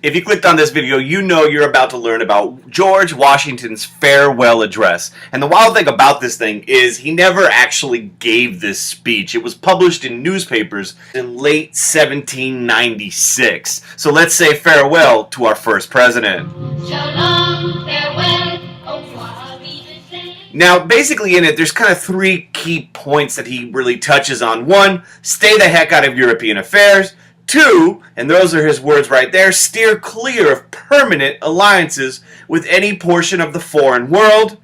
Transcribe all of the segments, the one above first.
If you clicked on this video, you know you're about to learn about George Washington's farewell address. And the wild thing about this thing is he never actually gave this speech. It was published in newspapers in late 1796. So let's say farewell to our first president. So long, farewell, au revoir, Wiedersehen. Now, basically in it, there's kind of three key points that he really touches on. One, stay the heck out of European affairs. Two, and those are his words right there, steer clear of permanent alliances with any portion of the foreign world.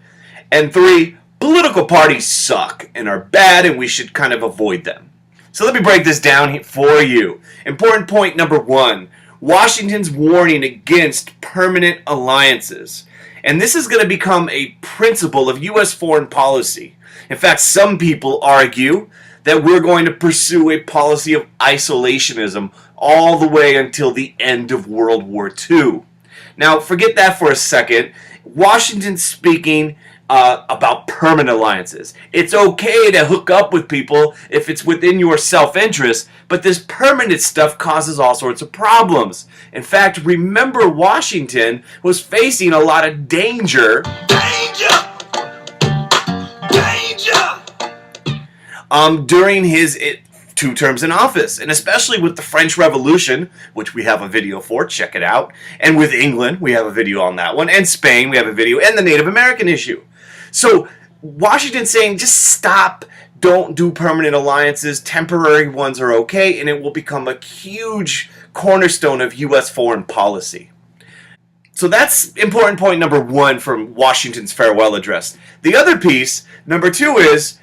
And three, political parties suck and are bad and we should kind of avoid them. So let me break this down for you. Important point number one, Washington's warning against permanent alliances. And this is going to become a principle of U.S. foreign policy. In fact, some people argue that we're going to pursue a policy of isolationism all the way until the end of World War II. Now, forget that for a second. Washington's speaking about permanent alliances. It's okay to hook up with people if it's within your self-interest, but this permanent stuff causes all sorts of problems. In fact, remember Washington was facing a lot of danger. During his 2 terms in office, and especially with the French Revolution, which we have a video for, check it out, and with England, we have a video on that one, and Spain, we have a video, and the Native American issue. So Washington's saying, just stop, don't do permanent alliances, temporary ones are okay, and it will become a huge cornerstone of U.S. foreign policy. So that's important point number one from Washington's farewell address. The other piece, number two, is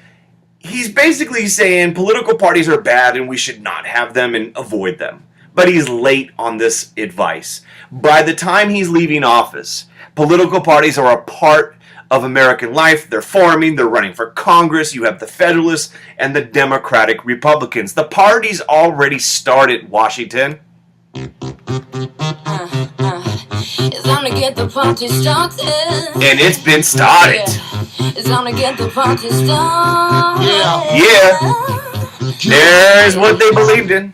he's basically saying political parties are bad and we should not have them and avoid them. But he's late on this advice. By the time he's leaving office, political parties are a part of American life. They're forming, they're running for Congress. You have the Federalists and the Democratic Republicans. The parties already started, Washington. It's time to get the party started. And it's been started. It's time to get the party started. Yeah. There's what they believed in.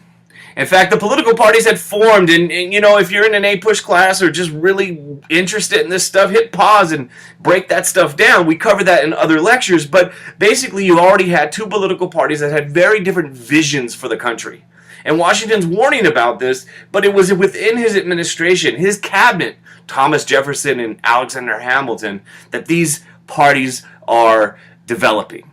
In fact, the political parties had formed, and you know, if you're in an A-Push class or just really interested in this stuff, hit pause and break that stuff down. We covered that in other lectures, but basically you already had 2 political parties that had very different visions for the country. And Washington's warning about this, but it was within his administration, his cabinet, Thomas Jefferson and Alexander Hamilton, that these parties are developing.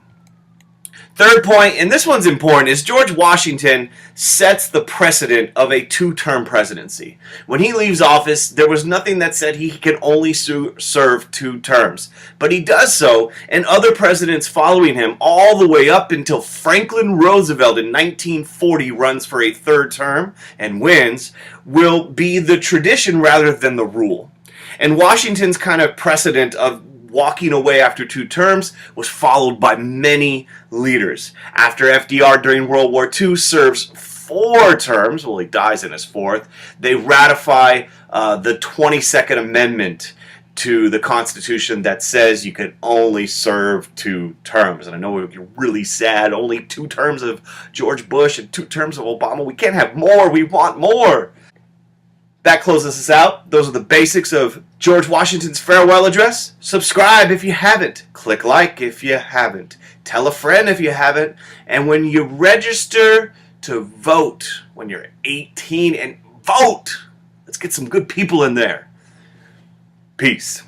Third point, and this one's important, is George Washington sets the precedent of a 2-term presidency. When he leaves office, there was nothing that said he can only serve 2 terms. But he does so, and other presidents following him all the way up until Franklin Roosevelt in 1940 runs for a 3rd term and wins, will be the tradition rather than the rule. And Washington's kind of precedent of walking away after 2 terms was followed by many leaders. After FDR during World War II serves 4 terms, well, he dies in his 4th, they ratify the 22nd Amendment to the Constitution that says you can only serve 2 terms. And I know you're really sad, only 2 terms of George Bush and 2 terms of Obama. We can't have more, we want more. That closes us out. Those are the basics of George Washington's farewell address. Subscribe if you haven't. Click like if you haven't. Tell a friend if you haven't. And when you register to vote, when you're 18, and vote, let's get some good people in there. Peace.